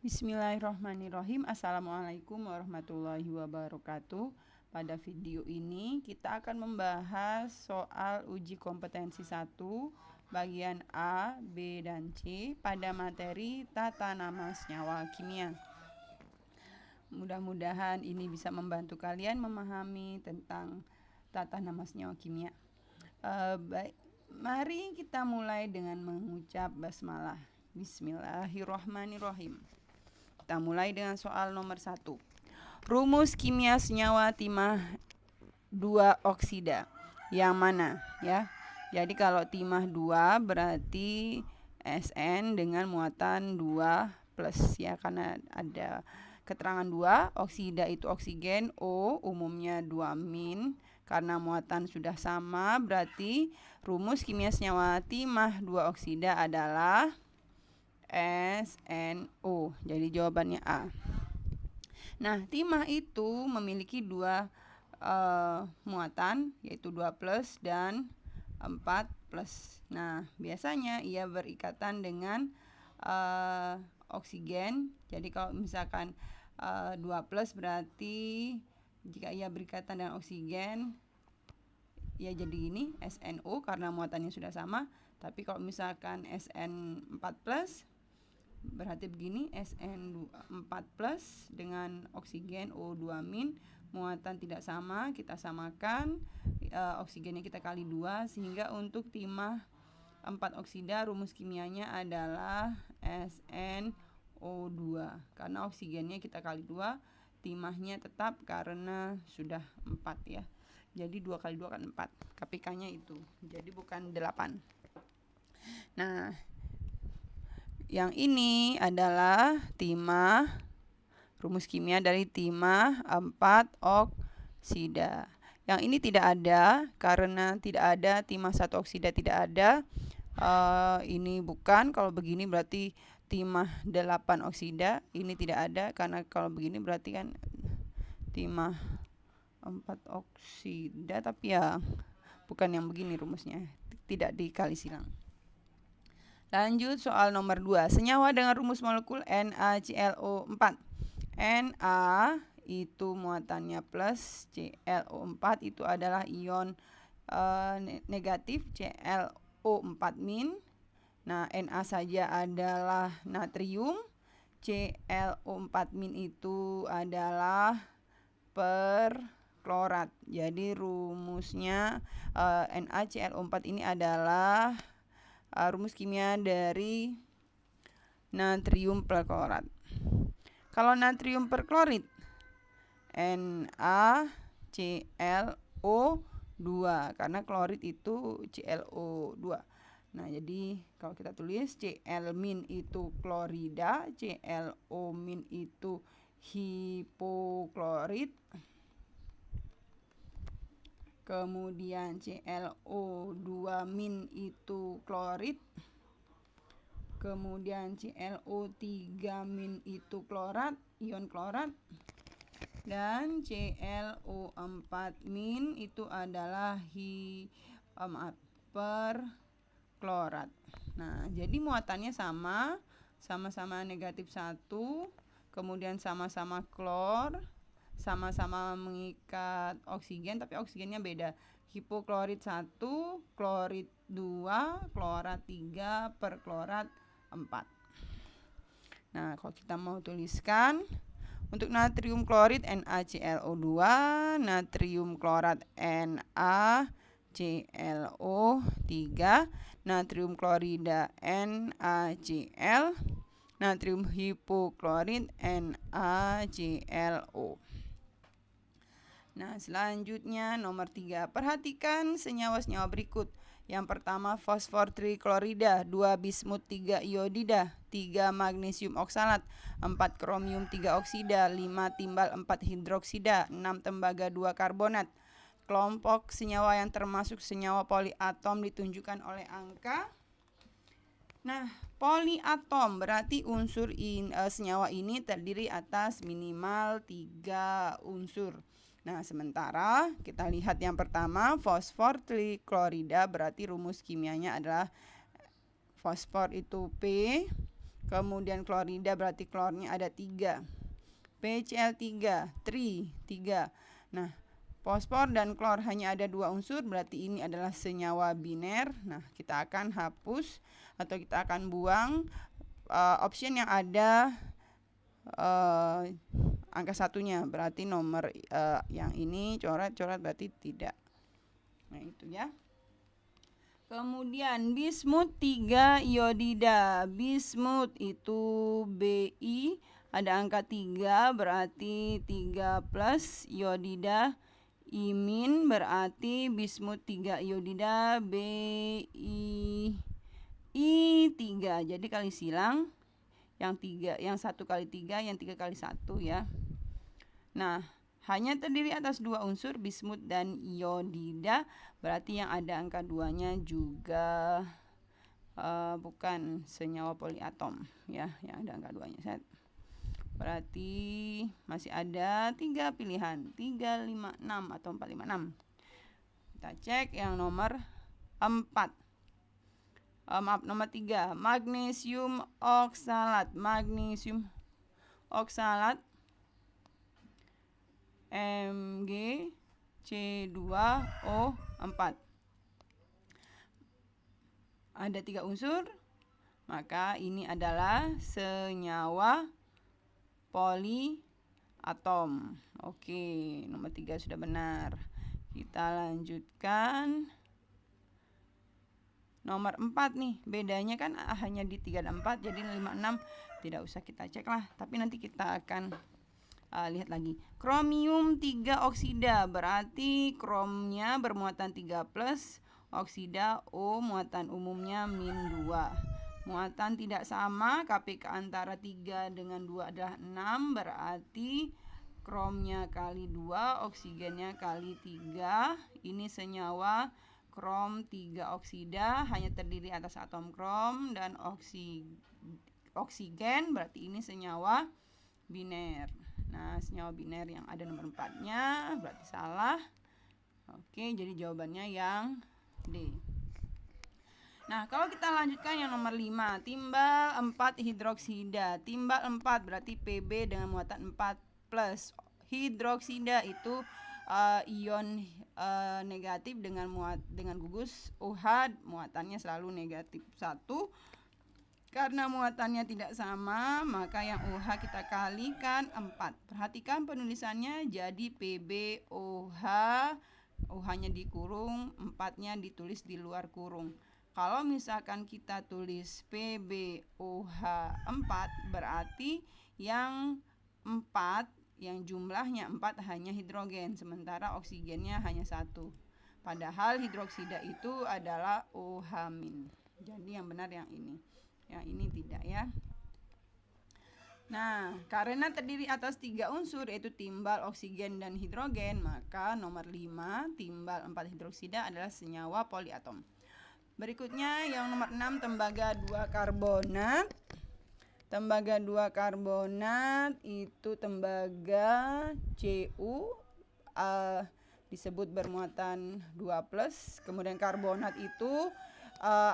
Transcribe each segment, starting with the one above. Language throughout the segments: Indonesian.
Bismillahirrahmanirrahim. Assalamualaikum warahmatullahi wabarakatuh. Pada video ini kita akan membahas soal uji kompetensi 1 bagian A, B, dan C pada materi tata nama senyawa kimia. Mudah-mudahan ini bisa membantu kalian memahami tentang tata nama senyawa kimia. Baik, mari kita mulai dengan mengucap basmalah. Bismillahirrahmanirrahim. Kita mulai dengan soal nomor 1. Rumus kimia senyawa timah 2 oksida. Yang mana ya? Jadi kalau timah 2 berarti SN dengan muatan 2 plus ya, karena ada keterangan 2, oksida itu oksigen, O umumnya 2-min. Karena muatan sudah sama, berarti rumus kimia senyawa timah 2 oksida adalah SNO. Jadi jawabannya A. Nah, timah itu memiliki 2 muatan, yaitu 2 plus dan 4 plus. Nah, biasanya ia berikatan dengan oksigen. Jadi kalau misalkan 2 plus berarti jika ia berikatan dengan oksigen, ia jadi ini SNO karena muatannya sudah sama. Tapi kalau misalkan SN4 plus berarti begini, SN4 plus dengan oksigen O2-min, muatan tidak sama, kita samakan, oksigennya kita kali 2, sehingga untuk timah 4 oksida rumus kimianya adalah SNO2. Karena oksigennya kita kali 2, timahnya tetap karena sudah 4 ya. Jadi 2 kali 2 kan 4, KPK-nya itu, jadi bukan 8. Nah, yang ini adalah timah, rumus kimia dari timah 4 oksida. Yang ini tidak ada karena tidak ada timah 1 oksida, tidak ada. Ini bukan, kalau begini berarti timah 8 oksida. Ini tidak ada karena kalau begini berarti kan timah 4 oksida, tapi ya bukan yang begini rumusnya, tidak dikali silang. Lanjut soal nomor 2. Senyawa dengan rumus molekul NaClO4. Na itu muatannya plus, ClO4 itu adalah ion negatif, ClO4-min. Nah, Na saja adalah natrium, ClO4-min itu adalah perklorat. Jadi rumusnya NaClO4 ini adalah rumus kimia dari natrium perklorat. Kalau natrium perklorit, NaClO2, karena klorit itu ClO2. Nah, jadi kalau kita tulis Cl- itu klorida, ClO- itu hipoklorit. Kemudian ClO2- itu klorit. Kemudian ClO3- itu klorat, ion klorat. Dan ClO4- itu adalah perklorat. Nah, jadi muatannya sama-sama negatif 1, kemudian sama-sama klor, sama-sama mengikat oksigen, tapi oksigennya beda. Hipoklorit 1, klorit 2, klorat 3, perklorat 4. Nah, kalau kita mau tuliskan untuk natrium klorit NaClO2, natrium klorat NaClO3, natrium klorida NaCl, natrium hipoklorit NaClO. Nah, selanjutnya nomor 3. Perhatikan senyawa-senyawa berikut. Yang pertama fosfor triklorida, 2 bismut 3 iodida, 3 magnesium oksalat, 4 kromium 3 oksida, 5 timbal 4 hidroksida, 6 tembaga 2 karbonat. Kelompok senyawa yang termasuk senyawa poliatom ditunjukkan oleh angka. Nah, poliatom berarti unsur senyawa ini terdiri atas minimal 3 unsur. Nah, sementara kita lihat yang pertama, fosfor triklorida, berarti rumus kimianya adalah fosfor itu P, Kemudian klorida berarti klornya ada 3. PCl3, tri 3. Nah, fosfor dan klor hanya ada 2 unsur, berarti ini adalah senyawa biner. Nah, kita akan hapus atau kita akan buang option yang ada angka satunya, berarti nomor yang ini coret-coret berarti tidak. Nah, itu ya. Kemudian bismut 3 iodida. Bismut itu Bi ada angka 3 berarti 3 plus iodida imin berarti bismut 3 iodida Bi I3. Jadi kali silang yang 3, yang 1 kali 3, yang 3 kali 1 ya. Nah, hanya terdiri atas 2 unsur bismut dan iodida, berarti yang ada angka 2-nya juga bukan senyawa poliatom ya, yang ada angka 2-nya. Berarti masih ada 3 pilihan, 3, 5, 6 atau 4, 5, 6. Kita cek yang nomor 4. Maaf, nomor 3, magnesium oksalat. Magnesium oksalat MgC2O4. Ada 3 unsur, maka ini adalah senyawa poliatom. Oke, nomor 3 sudah benar. Kita lanjutkan. Nomor 4 nih, bedanya kan hanya di 3 dan 4, jadi 5, 6 tidak usah kita cek lah, tapi nanti kita akan lihat lagi. Kromium 3 oksida, berarti kromnya bermuatan 3 plus, oksida O muatan umumnya min 2. Muatan tidak sama, KPK antara 3 dengan 2 adalah 6, berarti kromnya kali 2, oksigennya kali 3. Ini senyawa krom 3 oksida, hanya terdiri atas atom krom dan oksigen, berarti ini senyawa biner. Nah, senyawa biner yang ada nomor 4-nya berarti salah. Oke, jadi jawabannya yang D. Nah, kalau kita lanjutkan yang nomor 5, timbal 4 hidroksida. Timbal 4 berarti Pb dengan muatan 4 plus. Hidroksida itu ion negatif dengan gugus OH, muatannya selalu negatif 1. Karena muatannya tidak sama, maka yang OH kita kalikan 4. Perhatikan penulisannya, jadi PbOH, OH-nya dikurung, 4-nya ditulis di luar kurung. Kalau misalkan kita tulis PbOH 4, berarti yang 4, yang jumlahnya 4 hanya hidrogen, sementara oksigennya hanya 1. Padahal hidroksida itu adalah OH-. Jadi yang benar yang ini. Yang ini tidak ya. Nah, karena terdiri atas 3 unsur yaitu timbal, oksigen, dan hidrogen, maka nomor 5, timbal 4 hidroksida adalah senyawa poliatom. Berikutnya yang nomor 6, tembaga 2 karbonat. Tembaga 2 karbonat itu tembaga Cu, disebut bermuatan 2 plus. Kemudian karbonat itu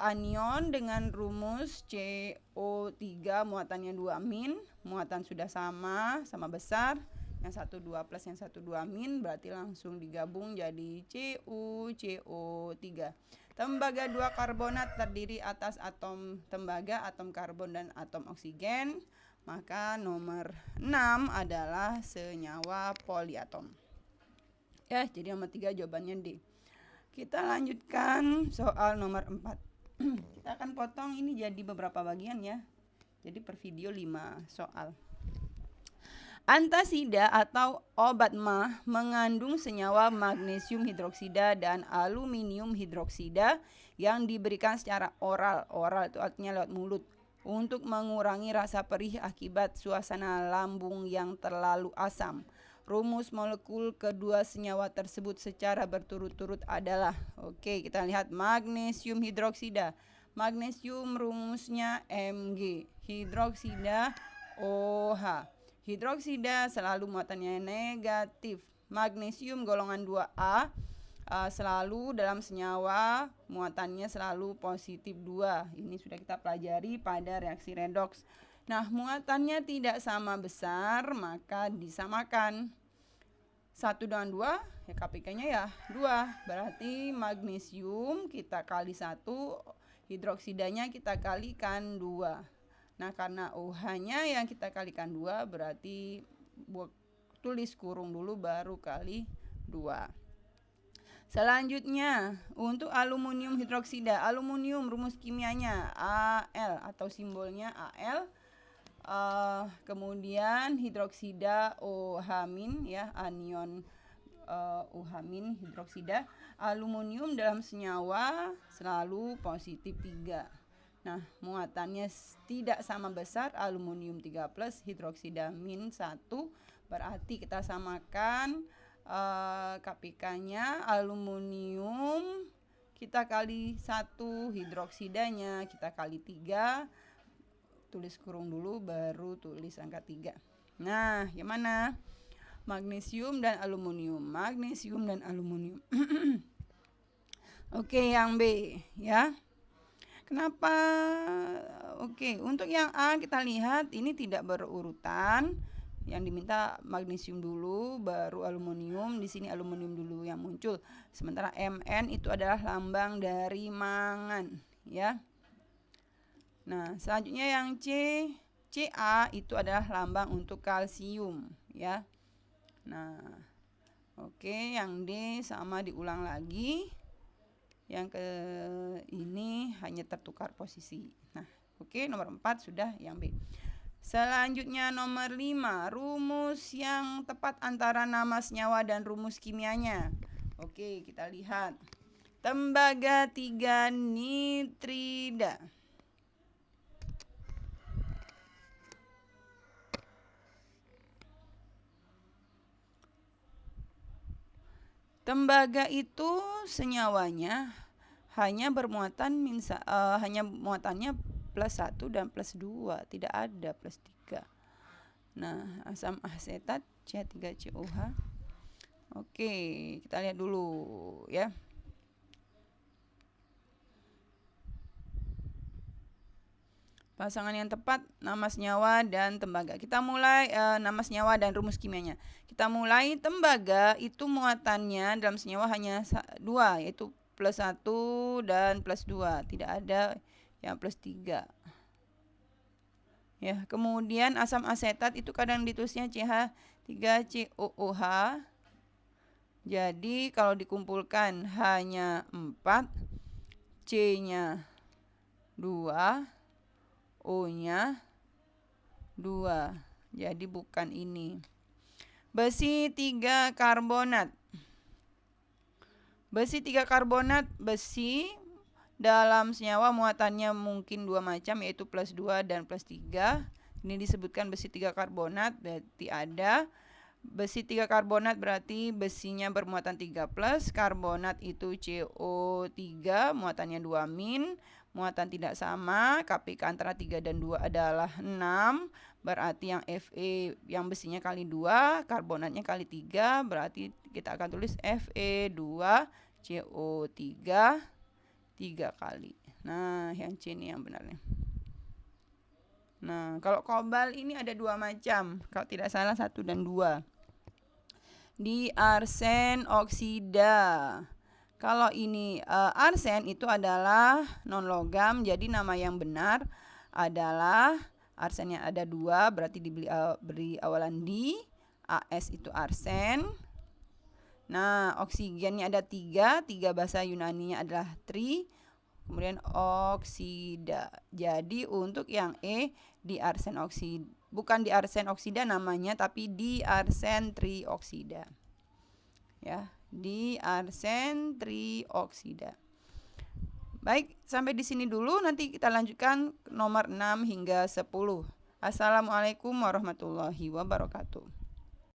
anion dengan rumus CO3, muatannya 2 min. Muatan sudah sama besar. Yang 1 2 plus, yang 1 2 min, berarti langsung digabung jadi CO3. Tembaga 2 karbonat terdiri atas atom tembaga, atom karbon, dan atom oksigen. Maka nomor 6 adalah senyawa poliatom. Ya, jadi nomor 3 jawabannya D. Kita lanjutkan soal nomor 4. Kita akan potong ini jadi beberapa bagian ya. Jadi per video 5 soal. Antasida atau obat mah mengandung senyawa magnesium hidroksida dan aluminium hidroksida yang diberikan secara oral. Oral itu artinya lewat mulut, untuk mengurangi rasa perih akibat suasana lambung yang terlalu asam. Rumus molekul kedua senyawa tersebut secara berturut-turut adalah, oke, kita lihat magnesium hidroksida. Magnesium rumusnya Mg, hidroksida OH. Hidroksida selalu muatannya negatif. Magnesium golongan 2A selalu dalam senyawa muatannya selalu positif 2. Ini sudah kita pelajari pada reaksi redoks. Nah, muatannya tidak sama besar, maka disamakan. 1 dengan 2, ya KPK-nya ya 2. Berarti magnesium kita kali 1, hidroksidanya kita kalikan 2. Nah, karena OH-nya yang kita kalikan 2, berarti tulis kurung dulu baru kali 2. Selanjutnya, untuk aluminium hidroksida. Aluminium rumus kimianya Al atau simbolnya Al. Kemudian hidroksida OH- ya, anion OH- hidroksida. Aluminium dalam senyawa selalu positif 3. Nah, muatannya tidak sama besar, aluminium 3+, hidroksida -1. Berarti kita samakan KPK-nya aluminium kita kali 1, hidroksidanya kita kali 3. Tulis kurung dulu baru tulis angka 3. Nah, yang mana? Magnesium dan aluminium. Magnesium dan aluminium. Oke, yang B ya. Kenapa? Oke, untuk yang A kita lihat ini tidak berurutan. Yang diminta magnesium dulu, baru aluminium. Di sini aluminium dulu yang muncul. Sementara Mn itu adalah lambang dari mangan, ya. Nah, selanjutnya yang C, Ca itu adalah lambang untuk kalsium, ya. Nah, oke, yang D sama diulang lagi. Yang ke ini hanya tertukar posisi. Nah, oke, nomor 4 sudah yang B. Selanjutnya nomor 5, rumus yang tepat antara nama senyawa dan rumus kimianya. Oke, kita lihat. Tembaga 3 nitrida. Tembaga itu senyawanya hanya bermuatan hanya muatannya +1 dan +2, tidak ada +3. Nah, asam asetat C3COH. Oke, kita lihat dulu ya. Pasangan yang tepat, nama senyawa dan tembaga. Kita mulai nama senyawa dan rumus kimianya. Kita mulai tembaga itu muatannya dalam senyawa hanya 2, yaitu +1 dan +2. Tidak ada yang +3. Ya, kemudian asam asetat itu kadang ditulisnya CH3COOH. Jadi kalau dikumpulkan hanya 4, C-nya 2, O-nya 2. Jadi bukan ini. Besi 3 karbonat. Besi 3 karbonat, besi dalam senyawa muatannya mungkin 2 macam, yaitu +2 dan +3. Ini disebutkan besi 3 karbonat, berarti ada besi 3 karbonat, berarti besinya bermuatan 3+, karbonat itu CO3, muatannya 2-, muatan tidak sama, KPK antara 3 dan 2 adalah 6, berarti yang Fe yang besinya kali 2, karbonatnya kali 3, berarti kita akan tulis Fe2CO3 3 kali. Nah, yang C ini yang benarnya. Nah, kalau kobal ini ada 2 macam, kalau tidak salah 1 dan 2. Di arsen oksida. Kalau ini arsen itu adalah non logam, jadi nama yang benar adalah arsennya ada 2, berarti beri awalan di. As itu arsen. Nah, oksigennya ada 3 bahasa Yunaninya adalah tri, kemudian oksida. Jadi untuk yang E di arsen oksida, bukan di arsen oksida namanya, tapi di arsen trioksida. Ya, di arsen trioksida. Baik, sampai di sini dulu, nanti kita lanjutkan nomor 6 hingga 10. Assalamualaikum warahmatullahi wabarakatuh.